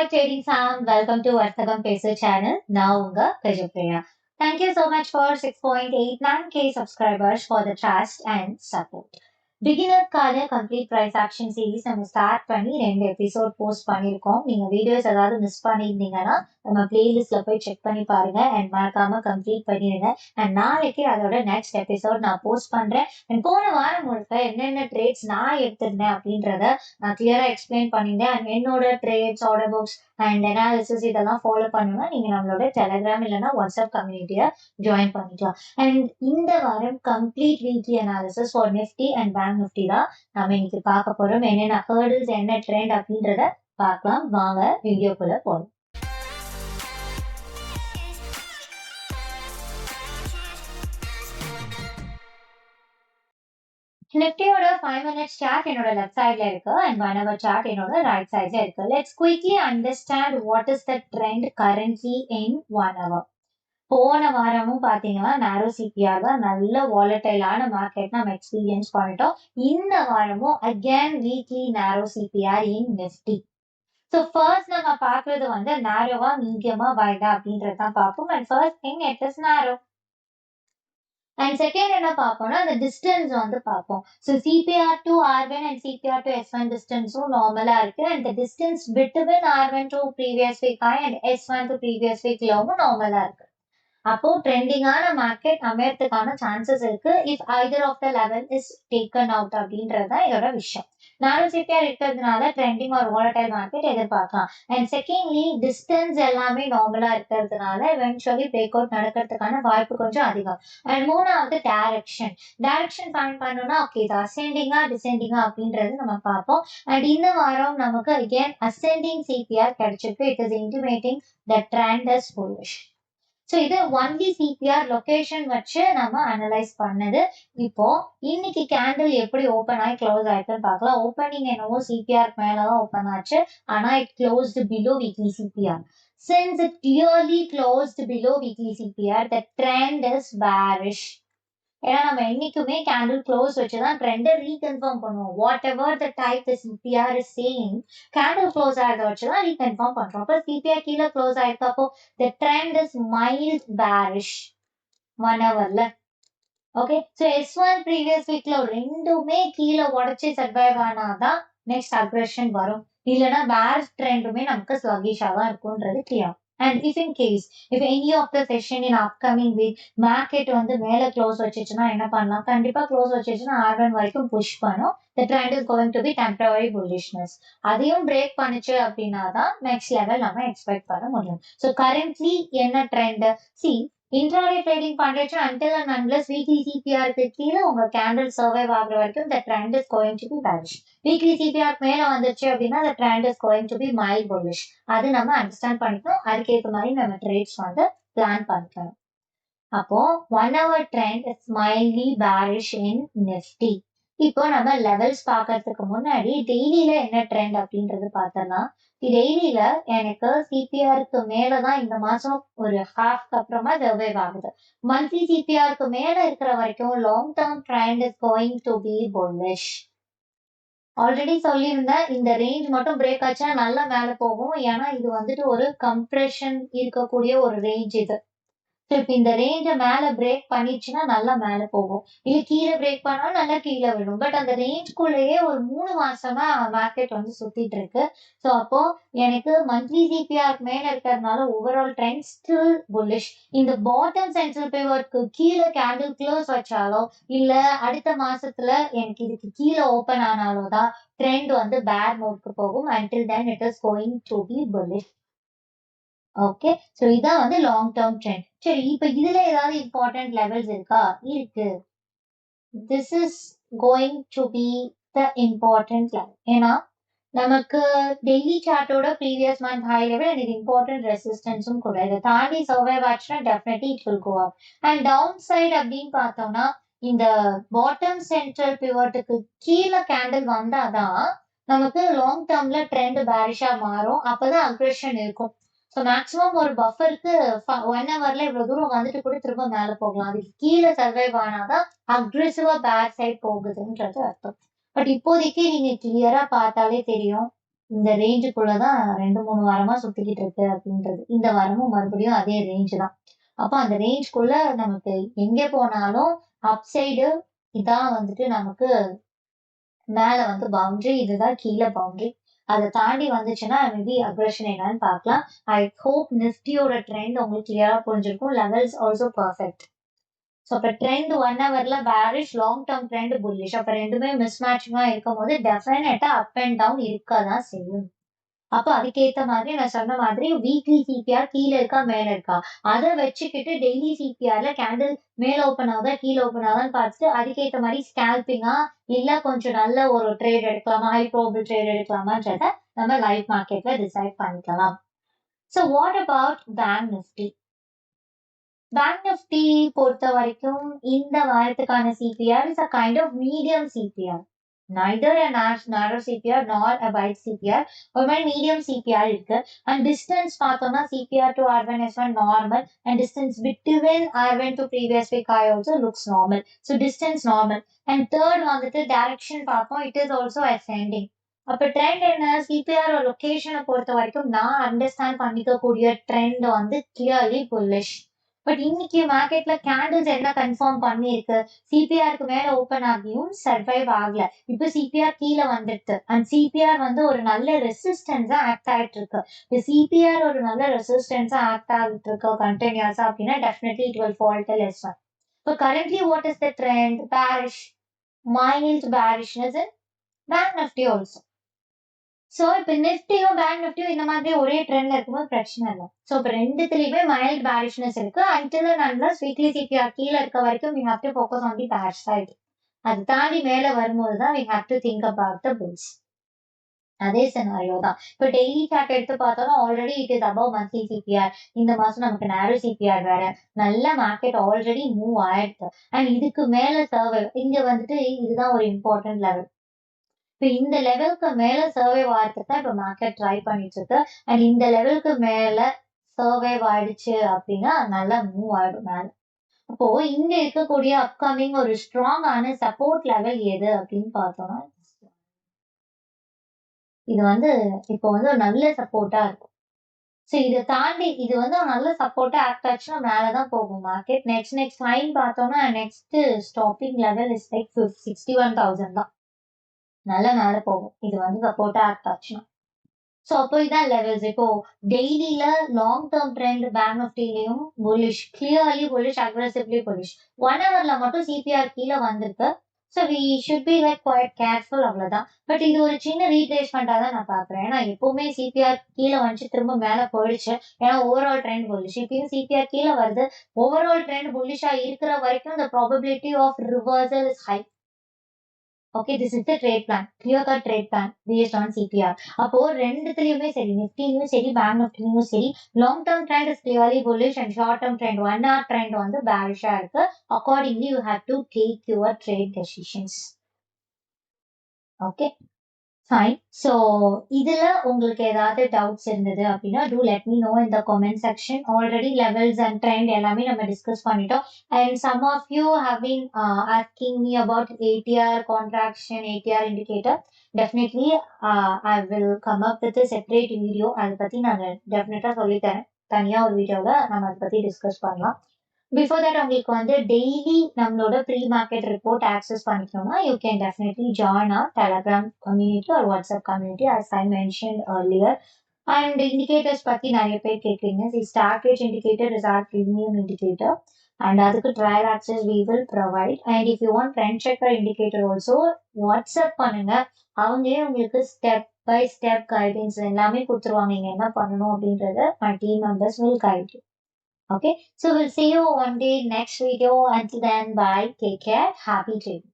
Hi Trading Sam, welcome to Varthagam Peso channel. Now unga Kajapriya. Thank you so much for 6.89k subscribers for the trust and support. Beginner கால complete price action series நம்ம start பண்ணி 2 episode post பண்ணியிருக்கோம். நீங்க videos ஏதாவது miss பண்ணியிருந்தீங்கன்னா நம்ம பிளேலிஸ்ட்ல போய் check பண்ணி பாருங்க அண்ட் மறக்காம கம்ப்ளீட் பண்ணிடுங்க. அண்ட் நாளைக்கு அதோட நெக்ஸ்ட் எபிசோட் நான் போஸ்ட் பண்றேன். அண்ட் போன வாரம் முழுக்க என்னென்ன ட்ரேட்ஸ் நான் எடுத்திருந்தேன் அப்படின்றத நான் கிளியரா எக்ஸ்பிளைன் பண்ணியிருந்தேன். அண்ட் என்னோட trades order books and analysis இதெல்லாம் ஃபாலோ பண்ணணும்னா நீங்க நம்மளோட டெலிகிராம் இல்லைன்னா வாட்ஸ்அப் கம்யூனிட்டியை ஜாயின் பண்ணிக்கலாம். அண்ட் இந்த வாரம் complete weekly analysis for Nifty and bank Nifty தான் நம்ம இன்னைக்கு பார்க்க போறோம். என்னென்ன ஹர்டில்ஸ் என்ன ட்ரெண்ட் அப்படின்றத பார்க்கலாம். வாங்க வீடியோக்குள்ள போறோம். நிஃப்டியோட 5 minutes chart என்னோட லெஃப்ட் சைட்ல இருக்கு அண்ட் 1 hour chart என்னோட ரைட் சைட்ல இருக்கு. Let's quickly understand what is the trend currently in 1 hour. போன வாரமும் பாத்தீங்கன்னா நேரோ சிபிஆர் தான் நல்ல வாலட்டைலான மார்க்கெட் நம்ம எக்ஸ்பீரியன்ஸ் பண்ணிட்டோம். இந்த வாரமும் again weekly narrow CPR in Nifty. So first நம்ம பாக்குறது வந்து நேரோவா மீடியமா வைடா அப்படின்றது தான் பார்ப்போம். And first thing it is narrow. And second என்ன பார்ப்போம்னா அந்த டிஸ்டன்ஸ் வந்து பார்ப்போம். So CPR to R one and CPR to S one டிஸ்டன்ஸும் நார்மலா இருக்கு. And distance between R one to previous week high and S one to previous week லோவும் நார்மலா இருக்கு. அப்போ ட்ரெண்டிங்கான மார்க்கெட் அமையறதுக்கான சான்சஸ் இருக்கு if Hyder of the level is taken out அப்படின்றது தான் இதோட விஷயம். நேரோ சிபிஆர் இருக்கிறதுனால ட்ரெண்டிங் ஒரு வாலடைல் மார்க்கெட் எதிர்பார்க்கலாம். அண்ட் செகண்ட்லி டிஸ்டன்ஸ் எல்லாமே நார்மலா இருக்கிறதுனால எவென்ச்சுவலி பிரேக் அவுட் நடக்கிறதுக்கான வாய்ப்பு கொஞ்சம் அதிகம். அண்ட் மூணாவது டைரக்ஷன் ஃபைண்ட் பண்ணணும்னா ஓகே இது அசெண்டிங்கா டிசெண்டிங்கா அப்படின்றது நம்ம பார்ப்போம். அண்ட் இந்த வாரம் நமக்கு அகேன் அசெண்டிங் சிபிஆர் கிடைச்சிருக்கு. It is intimating the trend is bullish. So இது ஒன்லி சிபிஆர் லொகேஷன் வச்சு நம்ம அனலைஸ் பண்ணது. இப்போ இன்னைக்கு கேண்டில் எப்படி ஓப்பன் ஆகி க்ளோஸ் ஆயிருக்குன்னு பார்க்கலாம். ஓப்பனிங் என்னவோ சிபிஆர் மேலதான் ஓப்பன் ஆச்சு, ஆனா it closed below weekly CPR. Since it clearly closed below weekly CPR, the trend is bearish. ஏன்னா நம்ம என்னைக்குமே கேண்டில் க்ளோஸ் வச்சுதான் ட்ரெண்டை ரீகன்ஃபார்ம் பண்ணுவோம். Whatever the type the CPR is saying, candle close ஆகிறத வச்சுதான் ரீகன்ஃபார்ம் பண்றோம். அப்போ சிபிஆர் கீழே க்ளோஸ் ஆயிருக்கு, அப்போ the trend is mild bearish 1 hourல. ஓகே, ஸோ எஸ்1 ப்ரீவியஸ் வீக்ல ரெண்டுமே கீழே உடச்சி சர்வைவ் ஆனாதான் நெக்ஸ்ட் அக்ரெஷன் வரும். இல்லைன்னா பேர் ட்ரெண்டுமே நமக்கு ஸ்லகிஷா தான் இருக்கும்ன்றது clear. And if in case, if any of the session in upcoming week market வந்து மேல க்ளோஸ் வச்சுச்சுன்னா என்ன பண்ணலாம்? கண்டிப்பா க்ளோஸ் வச்சுச்சுன்னா R1 வரைக்கும் புஷ் பண்ணும். The trend is going to be temporary bullishness. அதையும் பிரேக் பண்ணுச்சு அப்படின்னா தான் நெக்ஸ்ட் லெவல் நம்ம எக்ஸ்பெக்ட் பண்ண முடியும். ஸோ கரண்ட்லி என்ன ட்ரெண்ட்? சி இன்ட்ராடே ட்ரேடிங் பண்றச்சு until and unless வீக்லி சிபிஆருக்கு கீழே உங்க கேண்டில் சர்வைவ் ஆகுற வரைக்கும் the trend is going to be bearish. Weekly CPR மேல வந்துச்சு அப்படின்னா the trend is going to be mild bullish. அது நம்ம அண்டர்ஸ்டாண்ட் பண்ணிக்கணும். அதுக்கேற்ற மாதிரி நம்ம ட்ரேட்ஸ் வந்து பிளான் பண்ணிக்கணும். அப்போ 1 hour trend is mildly bearish in Nifty. இப்போ நம்ம லெவல்ஸ் பாக்கிறதுக்கு முன்னாடி டெய்லியில என்ன ட்ரெண்ட் அப்படின்றது பார்த்தோம்னா, டெய்லியில எனக்கு சிபிஆருக்கு மேலதான் இந்த மாசம் ஒரு ஹாஃப்க்கு அப்புறமா சர்வைவ் ஆகுது. மந்த்லி சிபிஆருக்கு மேல இருக்கிற வரைக்கும் long term trend is going to be bullish. Already சொல்லியிருந்தேன், இந்த ரேஞ்ச் மட்டும் பிரேக் ஆச்சா நல்லா மேல போகும். ஏன்னா இது வந்துட்டு ஒரு கம்ப்ரெஷன் இருக்கக்கூடிய ஒரு ரேஞ்ச் இது. இப்ப இந்த ரேஞ்ச மேல பிரேக் பண்ணிடுச்சுன்னா நல்லா மேல போகும், இல்ல கீழே பிரேக் பண்ணாலும் நல்லா கீழே விடும். பட் அந்த ரேஞ்ச்குள்ளேயே ஒரு 3 மாசமா மார்க்கெட் வந்து சுத்திட்டு இருக்கு. ஸோ அப்போ எனக்கு மந்த்லி சிபிஆர் மேல இருக்கிறதுனால ஓவரால் ட்ரெண்ட் ஸ்டில் புல்லிஷ். இந்த பாட்டம் சென்ட்ரல் பிவட்க்கு கீழே கேண்டில் க்ளோஸ் வச்சாலோ இல்ல அடுத்த மாசத்துல எனக்கு இதுக்கு கீழே ஓபன் ஆனாலோ தான் ட்ரெண்ட் வந்து பேர் மோட்க்கு போகும். until then it is going to be bullish. Okay, so இதான் வந்து லாங் டேர்ம் ட்ரெண்ட். சரி, இப்ப இதுல ஏதாவது இம்பார்ட்டன்ட் லெவல்ஸ் இருக்கா? இருக்கு. This is going to be the important level. ஏன்னா நமக்கு டெய்லி சார்ட்டோட previous month high level and இது இம்பார்ட்டன்ட் ரெசிஸ்டன்ஸும் கூட. இதை தாண்டி சர்வைவ் ஆச்சுன்னா definitely it will go up. And down side அப்படின்னு பார்த்தோம்னா இந்த பாட்டம் சென்ட்ரல் பிவட்டுக்கு கீழே கேண்டில் வந்தாதான் நமக்கு லாங் டேர்ம்ல ட்ரெண்ட் பேரிஷா மாறும். அப்பதான் அக்ரெஷன் இருக்கும். ஸோ மேக்ஸிமம் ஒரு பஃபருக்கு 1 hourல இவ்வளவு தூரம் வந்துட்டு கூட திரும்ப மேல போகலாம். அதுக்கு கீழே சர்வைவ் ஆனாதான் அக்ரெசிவா பேக் சைட் போகுதுன்றது அர்த்தம். பட் இப்போதைக்கு நீங்க கிளியரா பார்த்தாலே தெரியும், இந்த ரேஞ்சுக்குள்ளதான் 2-3 வாரமா சுத்திக்கிட்டு இருக்கு அப்படின்றது. இந்த வாரமும் மறுபடியும் அதே ரேஞ்ச் தான். அப்ப அந்த ரேஞ்ச்குள்ள நமக்கு எங்க போனாலும் அப் சைடு இதான் வந்துட்டு நமக்கு மேல வந்து பவுண்டரி, இதுதான் கீழே பவுண்டரி. அதை தாண்டி வந்துச்சுன்னா மேபி அக்ரஷன் என்னன்னு பார்க்கலாம். ஐ ஹோப் நிஃப்டியோட ட்ரெண்ட் உங்களுக்கு கிளியரா புரிஞ்சிருக்கும். Levels also perfect. ஸோ அப்ப ட்ரெண்ட் 1 ஹவர்ல பேரிஷ், லாங் டேர்ம் ட்ரெண்ட் புல்லிஷ். அப்ப ரெண்டுமே மிஸ் மேட்சிங்கா இருக்கும் போது டெஃபினட்டா அப் அண்ட் டவுன் இருக்கதான் செய்யும். அப்ப அதுக்கேத்த மாதிரி நான் சொன்ன மாதிரி வீக்லி சிபிஆர் கீழே இருக்கா மேல இருக்கா அதை வச்சுக்கிட்டு டெய்லி சிபிஆர்ல கேண்டில் மேல ஓப்பன் ஆகுதா கீழே ஓப்பன் ஆகுதான்னு பார்த்துட்டு அதுக்கேத்த மாதிரி ஸ்கேல்பிங்கா இல்ல கொஞ்சம் நல்ல ஒரு ட்ரேட் எடுக்கலாமா, ஹை ப்ராபிள் ட்ரேட் எடுக்கலாமான்றத நம்ம லைவ் மார்க்கெட்ல டிசைட் பண்ணிக்கலாம். So what about bank Nifty? Bank Nifty பொறுத்த வரைக்கும் இந்த வாரத்துக்கான CPR is a kind of medium CPR. neither a narrow CPR nor a wide CPR. ஒரு மாதிரி மீடியம் சிபிஆர் இருக்கு. அண்ட் டிஸ்டன்ஸ் பார்த்தோம்னா CPR to R1 S1 normal and distance between R1 to previous week high also looks normal. So distance normal. And third வந்துட்டு direction பார்ப்போம், it is also ascending. அப்ப trend என்ன? சிபிஆர் லொகேஷனை பொறுத்த வரைக்கும் நான் அண்டர்ஸ்டாண்ட் பண்ணிக்கக்கூடிய ட்ரெண்ட் வந்து கிளியர்லி புல்லிஷ். பட் இன்னைக்கு மார்க்கெட்ல கேண்டில்ஸ் என்ன கன்ஃபார்ம் பண்ணிருக்கு? சிபிஆருக்கு மேல ஓபன் ஆகியும் சர்வைவ் ஆகல. இப்ப சிபிஆர் கீழே வந்துடுது. அண்ட் சிபிஆர் வந்து ஒரு நல்ல ரெசிஸ்டன்ஸா ஆக்ட் ஆயிட்டு இருக்கு. இப்ப சிபிஆர் ஒரு நல்ல ரெசிஸ்டன்ஸா ஆக்ட் ஆகிட்டு இருக்கு கண்டினியூஸா அப்படின்னா definitely it will fall to less one. இப்போ currently what is the trend? பேரிஷ், மைல்ட் பேரிஷ்னஸ் in bank Nifty also. So இப்ப நிஃப்டியும் பேங்க் நிஃப்டியும் இந்த மாதிரி ஒரே ட்ரெண்ட்ல இருக்கும்போது பிரச்சனை இல்லை. சோ இப்ப ரெண்டுத்துலயுமே மைல்ட் பேரிஷ்னஸ் இருக்கு. அன்டில் அன்லெஸ் வீக்லி சிபிஆர் கீழே இருக்க வரைக்கும் we have to focus on the bearish side. அது தாண்டி மேல வரும்போது தான் we have to think about the bulls. அதே சினாரியோ தான். இப்ப டெய்லி சார்ட் எடுத்து பார்த்தோம்னா already it is above monthly CPR. இந்த மாசம் நமக்கு நேரோ சிபிஆர் வேற. நல்ல மார்க்கெட் ஆல்ரெடி மூவ் ஆயிடுது. அண்ட் இதுக்கு மேல சர்வே இங்க வந்துட்டு இதுதான் ஒரு இம்பார்ட்டன்ட் லெவல். இப்ப இந்த லெவலுக்கு மேல சர்வே ஆகிறதுக்கு தான் இப்ப மார்க்கெட் ட்ரை பண்ணிட்டு இருக்கு. அண்ட் இந்த லெவலுக்கு மேல சர்வே ஆயிடுச்சு அப்படின்னா நல்லா மூவ் ஆயிடும் மேல. அப்போ இங்க இருக்கக்கூடிய அப்கமிங் ஒரு ஸ்ட்ராங்கான சப்போர்ட் லெவல் எது அப்படின்னு பார்த்தோம்னா இது வந்து இப்போ வந்து ஒரு நல்ல சப்போர்ட்டா இருக்கும். ஸோ இதை தாண்டி இது வந்து ஒரு நல்ல சப்போர்ட்டா ஆக்ட் ஆச்சுன்னா மேலதான் போகும் மார்க்கெட். நெக்ஸ்ட் லைன் பார்த்தோம்னா next stopping level is like 61,000 தான். நல்ல மேல போகும் இது வந்து சப்போர்ட்டா ஆக்ட் ஆச்சுன்னா. ஸோ அப்போ இதான் லெவல்ஸ். இப்போ டெய்லியில லாங் டேர்ம் ட்ரெண்ட் பேங்க் நிஃப்டிலையும் bullish, clearly bullish, aggressively bullish. 1 ஹவர்ல மட்டும் சிபிஆர் கீழே வந்திருக்கு. So we should be like quite careful, அவ்வளவுதான். பட் இது ஒரு சின்ன ரீட்ரேஸ்மெண்டா தான் நான் பாக்குறேன். ஏன்னா எப்பவுமே சிபிஆர் கீழே வந்துச்சு திரும்ப மேல போயிடுச்சு. ஏன்னா ஓவரால் ட்ரெண்ட் புல்லிஷ். இப்பயும் சிபிஆர் கீழே வருது. ஓவரால் ட்ரெண்ட் புல்லிஷா இருக்கிற வரைக்கும் the probability of reversal is high. Okay, this is the trade plan, clear cut trade plan based on CPR. அப்போ ரெண்டுத்துலயுமே சரி, நிஃப்டிலையும் சரி பேங்க் நிஃப்டிலையும் சரி, long term trend is clearly bullish and short term trend 1 hour trend வந்து பேரிஷா இருக்கு. Accordingly you have to take your trade decisions. Okay fine. So இதுல உங்களுக்கு ஏதாவது டவுட்ஸ் இருந்தது அப்படின்னா do let me know in the comment section. Already levels and trend எல்லாமே நம்ம டிஸ்கஸ் பண்ணிட்டோம். And some of you have been asking me about ATR contraction, ATR indicator. Definitely I will come up with separate video. அதை பத்தி நான் டெஃபினட்டா சொல்லித்தரேன். தனியா ஒரு வீடியோல நம்ம அதை பத்தி டிஸ்கஸ் பண்ணலாம். பிஃபோர் தட் உங்களுக்கு வந்து டெய்லி நம்மளோட ப்ரீ மார்க்கெட் ரிப்போர்ட் ஆக்சஸ் பண்ணிக்கணும்னா you can definitely join our Telegram community or WhatsApp community as I mentioned earlier. And indicators பத்தி நிறைய பேர் கேட்குறீங்க. ஸ்டார்டேஜ் indicator is our premium indicator and அதுக்கு trial access we will provide. And if you want trend checker indicator also WhatsApp பண்ணுங்க. அவங்களே உங்களுக்கு step by step guidance எல்லாமே கொடுத்துருவாங்க. நீங்க என்ன பண்ணணும் அப்படின்றத my team members will guide you. Okay, so we'll see you one day next video. Until then, bye, take care, happy trading.